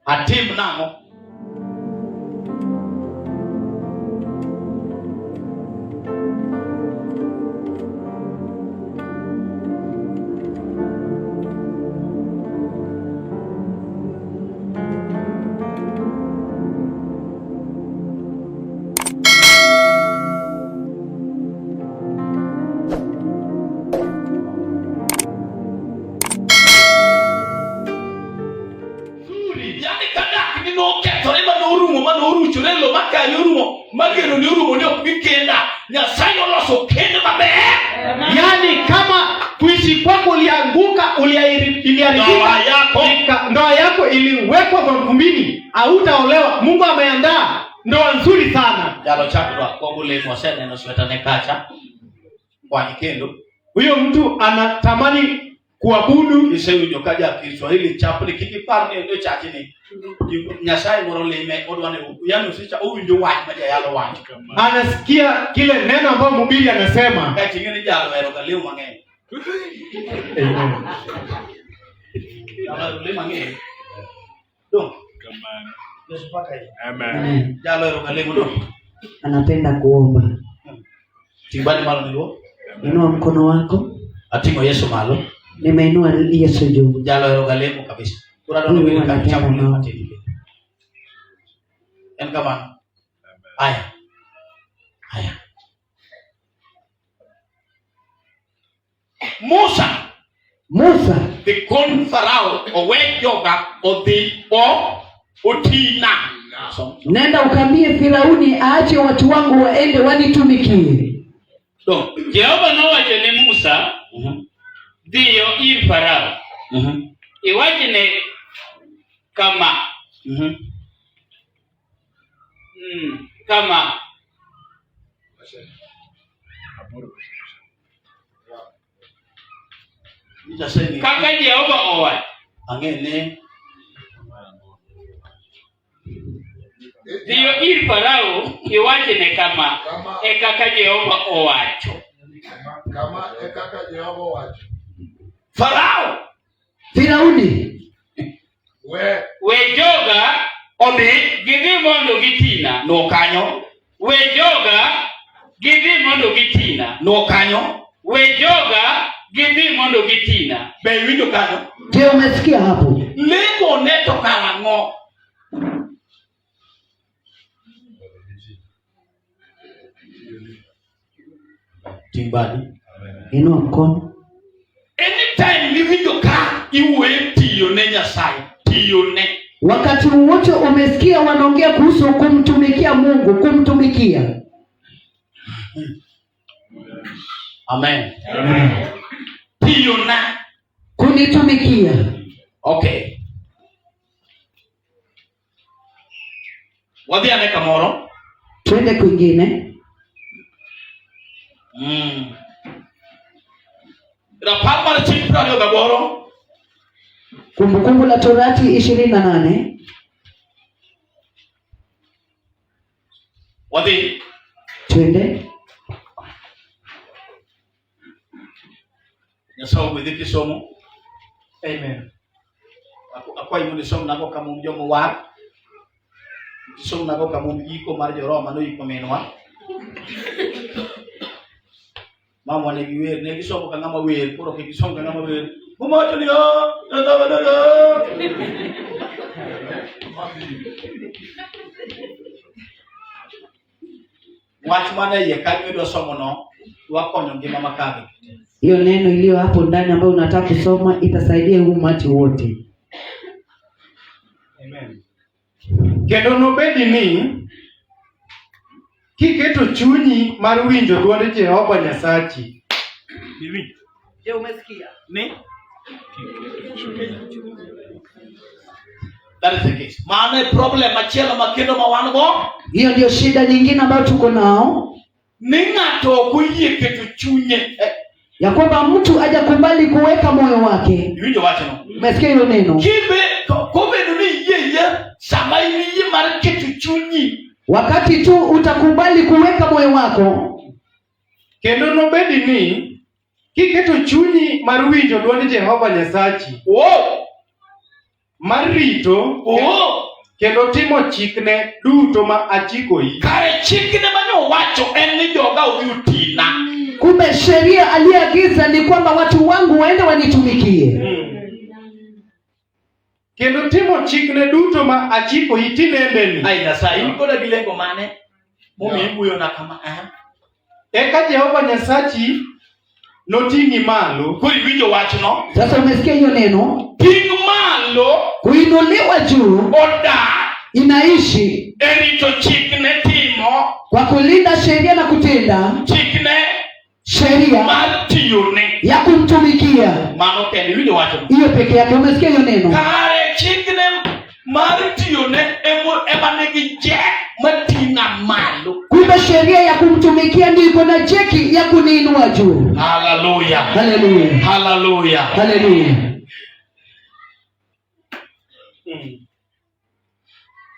Atim nang'o? Yani kama kuishi kwako ulianguka, uliharibika, ndoa yako iliwekwa kwa mvumbini, hautaolewa. Mungu ameandaa ndoa nzuri sana. Jalo chakura kwa ule mwasene na swetane kacha kwa nikendo. Huyo mtu anatamani kuabudu Yesu nyokaja Kiswahili chapo likikiparni ndio chachini. Nyasai morolime odwane yani usicha ndio wachi maja yalo wachi. Anasikia kile neno ambalo mhubiri anasema. Kati ngine jalo ero galeo mang'eny. Jalo leo mang'eny. Dong. Yesu paka hiyo. Amen. Jalo ero galeo ndo. Anapenda kuomba. Timbani malo ndio. Inua mkono wako. Atingo Yesu malo. Nimeinua Yesu juu. Jalo ero galeo kabisa. Kurado ni kama chapo ni matini. Kama haya Musa the con Farao owe joga odi Oting'A. Nenda ukambie Firauni aache watu wangu waende wanitumikie. So Jehova nawaje ni Musa dio ir Farao iwajine kama kama kaka Jehova owa angene dio ir Farao iwajine kama kaka Jehova owacho kama kaka Jehova owacho Farao Firauni we joga obi gidhi mondo gitina no kanyo. We joga gidhi mondo gitina no kanyo. We joga gidhi mondo gitina. Be winjo kanyo. Je, umesikia hapo? Lengo neto karang'o. Timbani. Inua mkono. Anytime livinjo ka iwe tiyo ne Nyasaye, tiyo ne. Wakati wote umesikia wanaongea kuhusu kumtumikia Mungu, kumtumikia. Amen. Tiyo na kunitumikia. Okay. Wadhi ane kamoro. Twende kwingine. Rapapa la chini prayo gaboro. Kumbukumbu la Torati 28. Wadhi. Twende. Nyasaye mwidhiki somo. Amen. Akwa imuni somo nako kama mjomo wa. Somo nako kama mjiko marjo Roma no iko menwa. Mama ne giwer ne gisomo ka ngama wer poro ke gisomo ka ngama wer. Mumoto ni Watu mana ye kanyo do somo no wakonyo ngima makani. Hiyo neno iliyo hapo ndani ambayo unataka kusoma itasaidia umati wote. Amen. Kendo no bedi ni kiketo chunyi mar winjo dwond Jehova Nyasachi. Je, umesikia? Ni? That is the case. Maana problem achela makendo mawango. Hiyo ndio shida nyingine ambayo tuko nao. Ningato kuyie keto chunye. Ya kwamba mtu hajakubali kuweka moyo wake. Winjo wacho no. Umesikia hiyo neno? Kibe kobe ni yeye samai ni mar keto chunyi. Wakati tu utakubali kuweka moyo wako. Kendo no bedi ni kiketo chunyi mar winjo dwond Jehova Nyasachi. Wow. marito kendo timo chikne duto ma achikoi. Kare chikne manyo wacho en ni joga utina. Kumbe sheria aliagiza ni kwamba watu wangu waende wanitumikie. Kendo timo chikne duto ma achikoi tinendeni. Aya sai ikoda gilengo mane? Momi ibuyo na kama Eka Jehova Nyasachi noting'i malo. Kuri winjo wach no. Sasa umesikia hiyo neno? Ting' malo. Kuinuliwa juu. Oda. Inaishi. Erito chikne timo. Kwa kulinda sheria na kutenda. Chikne. Sheria. Matiyone. Ya kumtumikia. Mano kendi winjo wach no. Hiyo peke yake umesikia hiyo neno? Kare chikne matiyone emanegi je matinga malo. Kumbe sheria ya kumtumikia ndio iko na jeki ya kuniinua juu. Hallelujah. Hallelujah. Hallelujah. Hallelujah.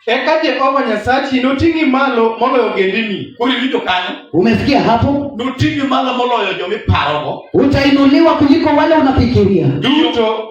Eka Jehova Nyasachi noting'i malo moloyo gendini. Kuri winjo kanyo? Umesikia hapo? Noting'i malo moloyo jomiparogo. Utainuliwa kuliko wale unafikiria. Duto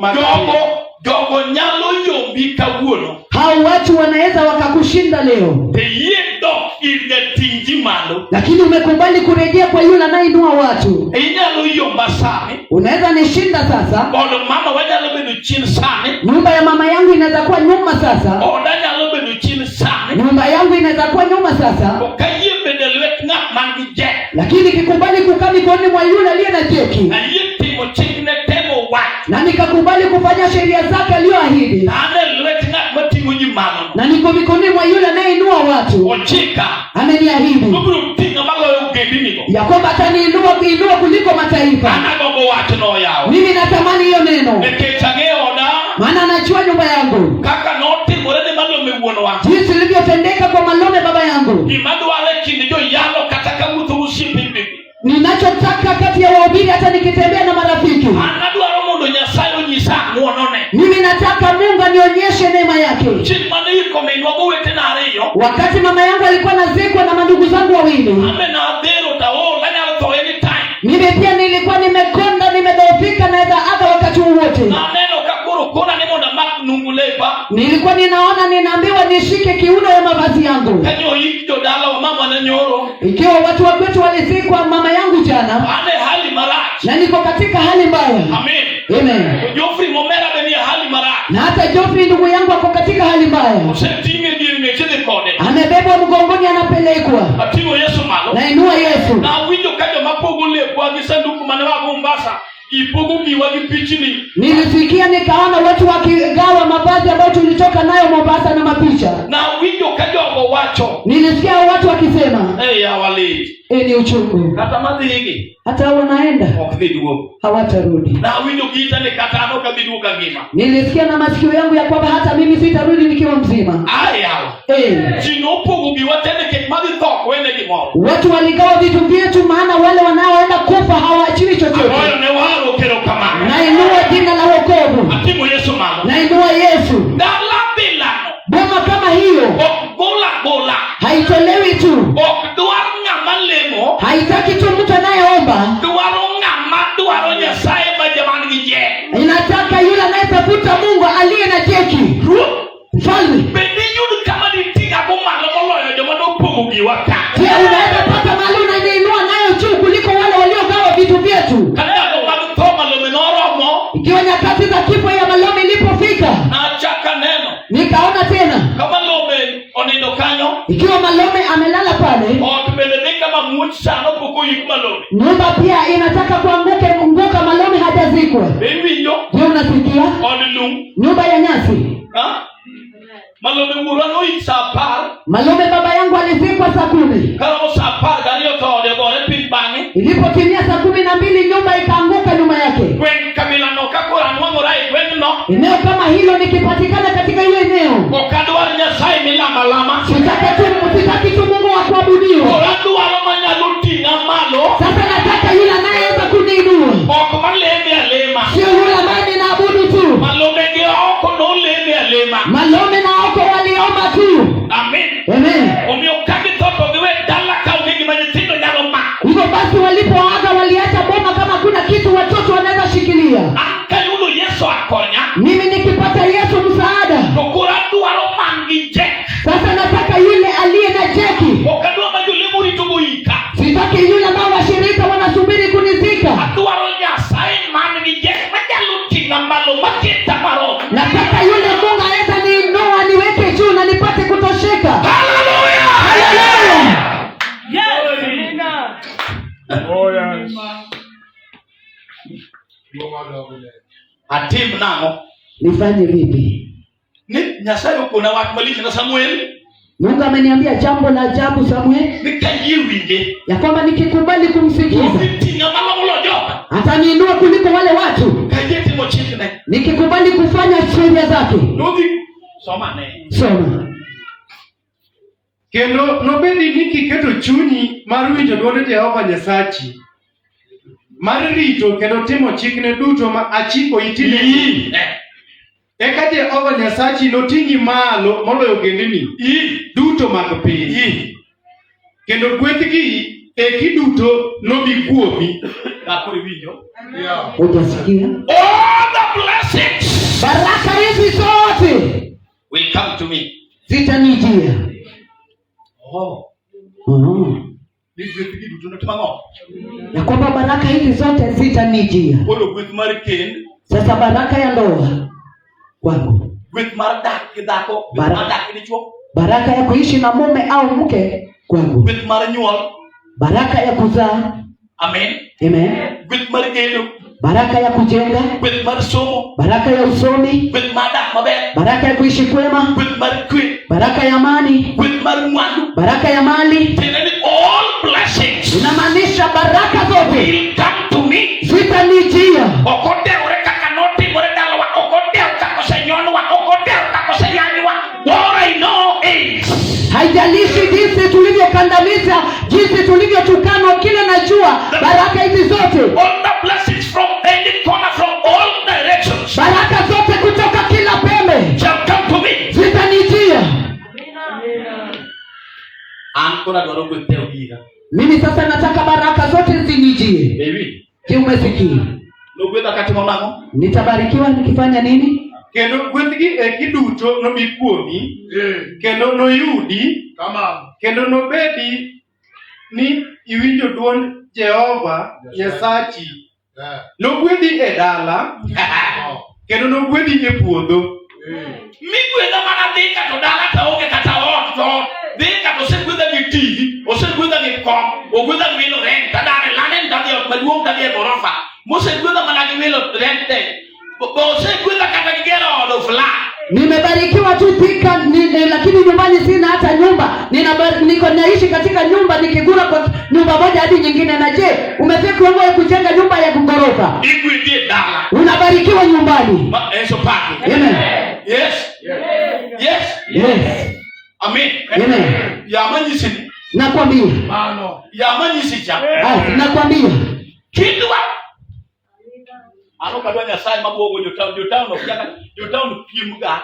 Jogo nyalo yombi kawuono. Hao watu wanaweza wakakushinda leo. Yedo irgatingi malo. Lakini umekubali kurejea kwa yule anayeinua watu. Inyalo yomba sane. Unaweza nishinda sasa. Odo mama wanyalo bedo chini sane. Nyumba ya mama yangu inaweza kuwa nyuma sasa. Oda nyalo bedo chini sane. Nyumba yangu inaweza kuwa nyuma sasa. Okaye bedelwek ng'at mangi je. Lakini kikubali kukaa mikononi mwa yule aliye na jeki. Aye timo chikne temo wach. Na nikakubali kufanya sheria zake aliyoahidi. Ane lwek ng'at matingo nyi malo. Na niko mikononi mwa yule anayeinua watu. Ochika. Ameniahidi. Kubru tinga maloyo gendini. Ya kwamba ataniinua kuliko mataifa. Anagogo wach no yao. Mimi natamani hiyo neno. Nekechage oda. Maana anajua nyumba yangu. Kaka notimore ne Malome wuono wa. Jinsi ilivyotendeka kwa Malome baba yangu. Imadwale kinde jo yalo kataka mtu ushipi. Ninachotaka kati ya wahubiri hata nikitembea na marafiki. Anadwaro mondo Nyasaye onyisa muonone. Mimi nataka Mungu anionyeshe neema yake. Chimane iko menwago wete na ariyo. Wakati mama yangu alikuwa nazikwa na mandugu zangu wawili. Ame na adhero tao lanya to anytime. Mimi pia nilikuwa nimekonda, nimedhoofika na aga wakati wote. Neno kakuru kuna ni monda mak nungulepa. Nilikuwa ninaambiwa nishike kiuno ya mavazi yangu. Kanyo hikdo dala wa mama na nyoro. Ikiwa watu wa kwetu walizikwa mama yangu jana. Ane hali marach. Na niko katika hali mbaya. Amen. Amen. Joffrey momera beni hali marach. Na hata Joffrey ndugu yangu ako katika hali mbaya. Usetime diri mecheze kode. Amebebwa mgongoni anapelekwa. Atigo Yesu malo. Na inua Yesu. Na winjo kajo mapogole kwa gisanduku manewa Mombasa. Ipogo miwa gipichini. Nilisikia nikaona watu wakigawa mavazi ambayo tulitoka nayo Mombasa na mapicha. Na winjo kajo wacho. Nilisikia watu wakisema, awali. Ni uchungu. Hata madhigi. Hata wanaenda. Okviduo. Hawatarudi. Na winjo gita ni katano kabiduo kagima. Nilisikia na masikio yangu ya kwamba hata mimi sitarudi nikiwa mzima. Ayawa. Chinopogo biwatende kemadi thok wende kimoro. Watu waligawa vitu vyetu maana wale wanaoenda kufa hawaachiwi chochote. Amoyo ne waro kero kama. Nainua jina la wokovu. Atimo Yesu malo. Nainua Yesu. Dala bilano. Boma kama hiyo. Bola. Haitolewi tu. Okdwar ng'ama lemo. Haitaki tu mtu anayeomba. Dwaro Nyasaye majamani gije. Inataka yule anayetafuta Mungu aliye na jeki. Mfalme. Bende yudu kama ni tinga bomalo moloyo jomano pogo giwaka. Pia unaweza pata mali unainua nayo juu kuliko wale waliogawa vitu vyetu. Kandago magutoma Malome noromo. Ikiwa nyakati za kifo ya Malome ilipofika. Achaka neno. Nikaona tena. Kama Malome onindo kanyo. Ikiwa Malome amelala pale. Okbeleka mamuch sana poko yik Malome. Nyumba pia inataka kuanguka Malome hajazikwa. Winjo. Je, unasikia? Odilum. Nyumba ya nyasi. Malome urano isapar. Malome baba yangu alizikwa saa 10. Kama sapar gari otode gore pinbangi. Ilipotimia saa 12 nyumba ikaanguka nyuma yake. Kwen kamila no kakora nwango rai kwen no. Eneo kama hilo nikipatikana katika hiyo eneo. Okadwar Nyasaye milama. Sitaki tu Mungu wa kuabudiwa. Okadwar manyalo tinga malo. Sasa nataka yule anayeweza kuniinua. Okmaleme alema. Sio yule ambaye ninaabudu tu. Malome ge oko no leme alema. Malome na oko waliomba tu. Amen. Amen. Omiokage toto gewe dala ka ungi manyitindo nyalo ma. Hivyo basi walipoaga waliacha boma kama kuna kitu watoto wanaweza shikilia. Akayulo Yesu akonya. Mimi nikipata Yesu msaada. Atim namo. Nifanye vipi? Ni Nyasaye ukona watu malisha na Samuel. Mungu ameniambia jambo la ajabu Samuel. Nikajiwinde. Ya kwamba nikikubali kumsikiza. Ukitinga Malo joka. Ataniinua kuliko wale watu. Kajeti Machiegni. Nikikubali kufanya sheria zake. Nodi. Soma ne. Soma. Kendo nobedi nikiketo chunyi mar winjo dwond Jehova Nyasachi. Mar rito kendo timo chikne duto ma achiko itine. Eka Jehova Nyasachi noting'i malo moloyo gendini duto mag piny. Kendo gwethgi eki duto nobi kuomi. Akuri winjo. Utasikia? All the blessings. Baraka hizi zote will come to me. zitanijia. Gwethgi duto notima ngo. Ya kwamba baraka hizi zote zitanijia. Polo gweth mar kend. Sasa baraka ya ndoa kwangu. Gweth mar dak gi dhako, gweth mar dak gi dichuo. Baraka ya kuishi na mume au mke kwangu. Gweth mar nyuol. Baraka ya kuzaa. Amen. Amen. Gweth mar gedo. Baraka ya kujenga. Gweth mar somo. Baraka ya usomi. Gweth mar dak maber. Baraka ya kuishi kwema. Gweth mar kwe. Baraka ya amani. Gweth mar mwandu. Baraka ya mali. Teneni all blessings. Inamaanisha baraka zote will come to me. zitanijia. Okodeure kaka noti more dalawa. Okodeure kaka senyonwa. Okodeure kaka senyanywa. What I know is, haijalishi jinsi tulivyokandamiza, jinsi tulivyotukanwa, kile najua baraka hizi zote, all the blessings from any corner, from all directions, baraka zote kutoka kila pembe shall come to me. zitanijia. Ankora Adwaro gwethero giga. Mimi sasa nataka baraka zote zinijie. Baby. Je, umesikia? No gwetha kati mamako. Nitabarikiwa nikifanya nini? Kendo gwethgi eki duto nobi kuomi. Kendo noyudi. Kendo nobedi ni iwinjo dwond Jehova Nyasachi. Nogwedhi e dala. Kendo nogwedhi e puodho. Migwedha mana dhika to dala ta onge kata ot to dhika to segwedha gi tigi, osegwedha gi kom, ogwedha gi wilo rent, tadare lane ndadhi ot maduong' tadhi e gorofa. Mosegwedha mana gi wilo rent te. Osegwedha kata gi gero od flat. Nimebarikiwa tu Thika lakini nyumbani sina hata nyumba. Niko naishi katika nyumba nikigura kwa nyumba moja hadi nyingine. Na je, umefika wewe ya kujenga nyumba ya ghorofa? Igwedhi dala. Unabarikiwa nyumbani. Eso paki. Amen. Yes. Yes. Yes. Amen. Amen. Ya manyisi. Nakwambia. Ya manyisi cha. Nakwambia. Kindwa. Ano kadwa Nyasaye mabuogo jotown piemga.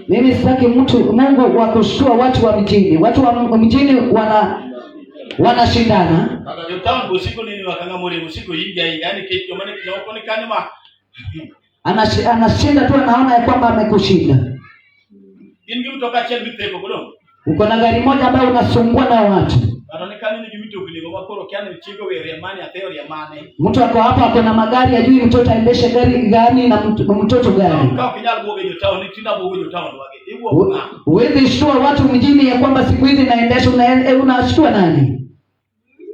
Mimi sitaki Mungu wa kushtua watu wa mjini. Watu wa mjini wanashindana. Jotown usiku nini wakanga muri usiku ingia yani kitu maana kinaokoni kanima. Anashinda tu, anaona ya kwamba amekushinda. Ingi mtoka chini mtego godo. Uko na gari moja ambayo unasumbua na watu. Anaonekana ni gimito kuliko makoro kiana mchingo wewe yamani ya theory yamane. Mtu ako hapa ako na magari, ajui mtoto aendeshe gari gani na mtoto gani. Kwa kinyala boge jotown ni tina boge jotown wake. Hivyo huwezi shtua watu mjini ya kwamba siku hizi naendesha, unashtua nani?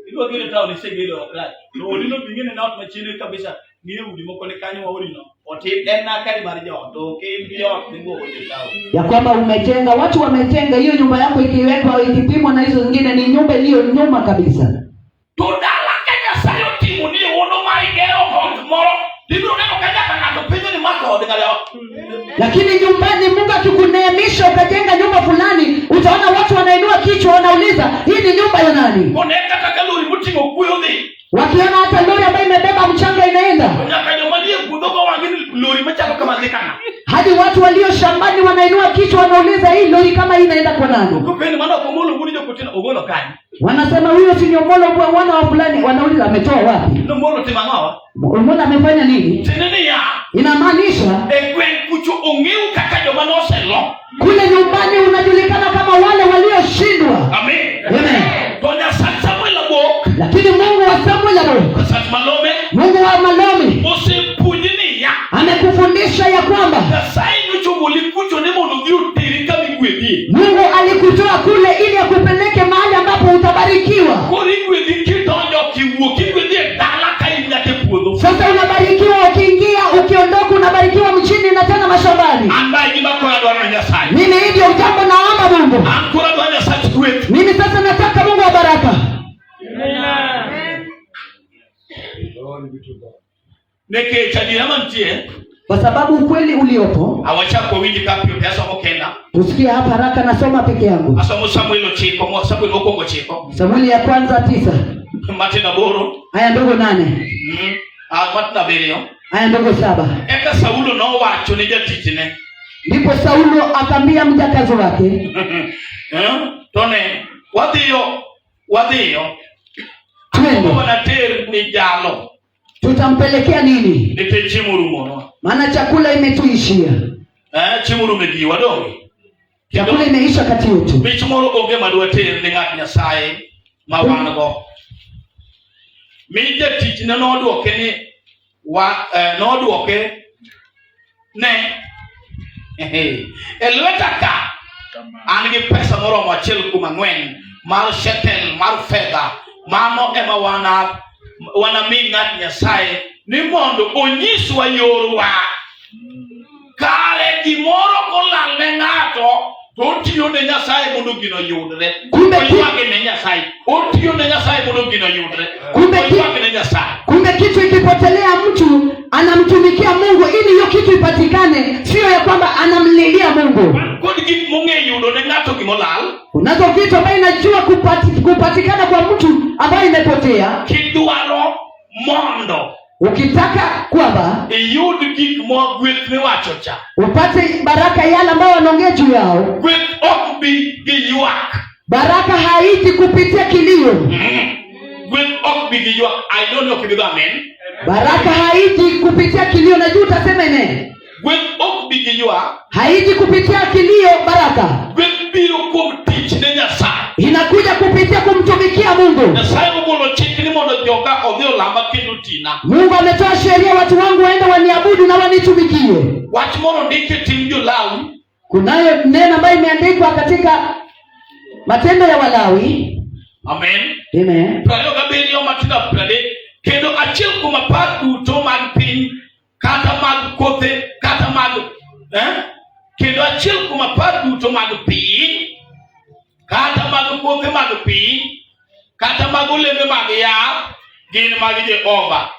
Hivyo gile town ni segelo wakati. No lino vingine na watu machini kabisa. Niye udimo kone kanyo wa ulino. Oti ena kari marija oto mbio ningo jotown. Ya kwamba umejenga, watu wamejenga hiyo nyumba yako ikiwekwa ikipimwa na hizo zingine ni nyumba iliyo nyuma kabisa. Tudala Kenya sayo timu ni uno maigero kwa tomorrow. Ndivyo neno kanya kana tupinyo ni mako odingaleo. Lakini nyumbani Mungu akikuneemisha ukajenga nyumba fulani, utaona watu wanainua kichwa wanauliza, hii ni nyumba ya nani? Koneka takaluri mutingo kuyothi. Wakiona hata lori ambayo imebeba mchanga inaenda. Hadi watu walio shambani wanainua kichwa wanauliza, hii lori kama hii inaenda kwa nani? Wanasema huyo si Nyomolo mwana wa fulani, wanauliza ametoa wapi? Mbona amefanya nini? Inamaanisha kule nyumbani unajulikana kama wale walioshindwa. Amen. Amen. Lakini Mungu wa Samuel, Mungu wa Malome amekufundisha ya kwamba Mungu alikutoa kule ili akupeleke mahali ambapo utabarikiwa. Sasa Neke chadira mantie. Kwa sababu ukweli uliopo. Awachako wingi kapio pesa mokenda. Tusikie hapa haraka nasoma peke yangu. Asomo Samuel ochiko, mo Samuel okongo chiko. Samueli ya kwanza 9. Matenda boro. Aya ndogo 8. Matenda berio. Aya ndogo 7. Eka Saulo no wacho ni jatitine. Ndipo Saulo akamwambia mjakazi wake. Tone, wadhiyo. Twende. Wanater ni jalo. Tutampelekea nini? Nite chimuru mono. Maana chakula imetuishia. Chimuru megi wadongi. Chakula imeisha kati yetu. Bichumoro oge madwater ni ng'at Nyasaye mawango. Mija tich na noduoke ni noduoke ne elweta ka an gi pesa moromo 1,400 mar shekel mar fedha. Mano ema wana mi ng'at Nyasaye ni mondo onyiswa yorwa. Kare gimoro kolal ne ng'ato to otiyo ne Nyasaye mondo gino yudre. Oywage ne Nyasaye. Otiyo ne Nyasaye mondo gino yudre. Oywage ne Nyasaye. Kumbe kitu ikipotelea mtu anamtumikia Mungu ili hiyo kitu ipatikane, sio ya kwamba anamlilia Mungu. Kodi gik mong'e yudo ne ng'ato gimolal. Unazo vitu ambaye inajua kupatikana kwa mtu ambaye imepotea. Kidwaro mondo ukitaka kwamba iyud gik mo gweth miwacho cha, upate baraka yale ambao wanaongea juu yao. Gweth ok bi gi ywak. Baraka haiji kupitia kilio. Gweth ok bi gi ywak. I don't know kibiga amen. Baraka haiji kupitia kilio, na juu utasema amen. Gweth ok bi gi ywak. Haiji kupitia kilio baraka. Gweth biro kuom tich ne Nyasaye. Inakuja kupitia kumtumikia Mungu. Nyasaye ogolo chik ni mondo joga odhi olamba kendo tina. Mungu ametoa sheria watu wangu waende waniabudu na wanitumikie. Wach moro ndike tim Jo-Lawi. Kunayo neno ambayo imeandikwa katika Matendo ya Walawi. Amen. Amen. Prayo gaberio matinda prade kendo achiel kuom apar duto mag piny kata mag kothe kata mag kendo achiel kuom apar duto mag piny kata mag kothe mag piny kata mag olembe mag yath gin mag Jehova.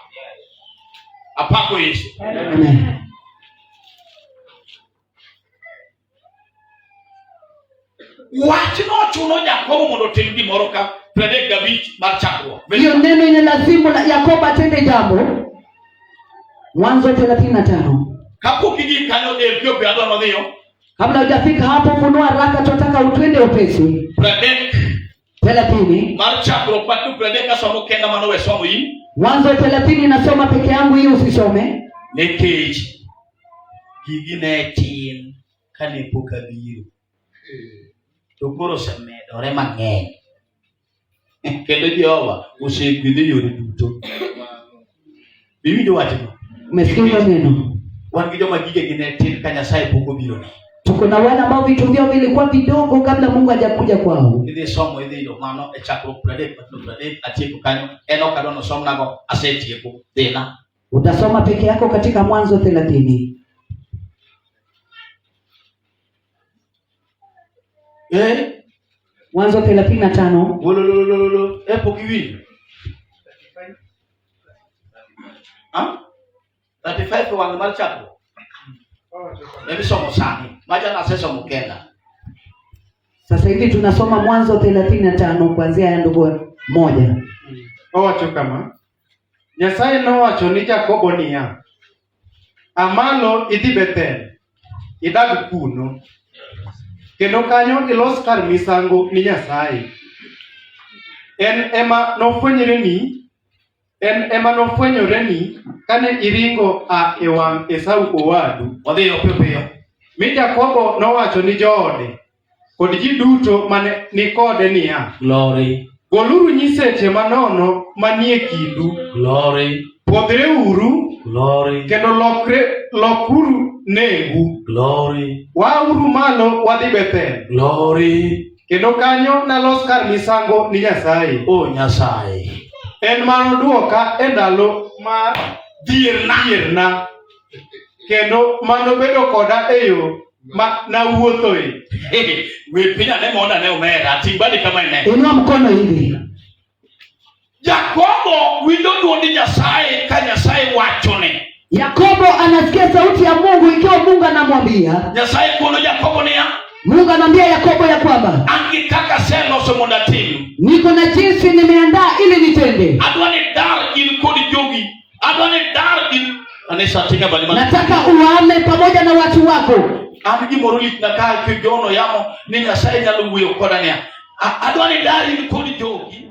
Apako Yesu. Amen. Wach no chuno Yakobo mondo otim gimoro ka 35 mar chakruok. Hiyo neno ina lazimu la Yakobo atende jambo. Mwanzo 35. Kapok igi kanyo Ethiopia adwaro dhiyo. Kabla hujafika hapo funua haraka, tunataka utwende upesi. 30 mar chakruok patu 30 kasomo kenda mano we somo hii. Mwanzo 30 nasoma peke yangu, hii usisome. Nekech gigi ne tin kane pok abiro. To koro semedore mang'eny. Kendo Jehova osegwedho yore duto. Biwinjo wachno. Umesikia neno? Wan gi joma gige ne tin ka Nyasaye pok obiro ne. Tuko na wale ambao vitu vyao vilikuwa vidogo kabla Mungu hajakuja kwao. Idhi somo idhi mano e chakruok 30 atieko kanyo. Eno kadwano somnago asetieko dhina. Utasoma peke yako katika Mwanzo 30. Mwanzo 35. Wololololo. Pok iwinjo. 35 wang mar chakruok. Ebi somo sani. Maja na sesa mukenda. Sasa hivi tunasoma Mwanzo 35 kuanzia ya ndugu 1. Owacho kama Nyasaye nowacho ni Yakobo niya, amalo idhi Bethel, idag kuno, kendo kanyo ilos kar misango ni Nyasaye. En ema nofwenyoreni kane iringo e wang' Esau owadu. Odhiyo piyo. Mi Yakobo nowacho ni joode kod ji duto mane ni kode niya, Glory. Goluru nyiseche manono manie kindu. Glory. Puodhreuru. Glory. Kendo lokuru nengu. Glory. Wauru malo wadhi Bethel. Glory. Kendo kanyo nalos kar misango ni Nyasaye. O Nyasaye. En mano duoka e ndalo mar dhierna. Kendo mano bedo koda e yo ma nawuothoe. We pinya ne mona ne umera. Tibadi kama ine. Inua mkono hivi. Jakobo winjo duond Nyasaye ka Nyasaye wachone. Yakobo anasikia sauti ya Mungu ikiwa Mungu anamwambia. Nyasaye kono Jakobo niya. Mungu anamwambia Yakobo ya kwamba angi kaka seloso mondo atim. Niko na jinsi nimeandaa ili nitende. Adwani dar in kodi jogi. Adwani dar in anesa tinga bali. Nataka uame pamoja na watu wako. Amgi morulit na kai kijono yamo ni Nyasaye nyalo wuyo koda niya. Adwani dar in kodi jogi.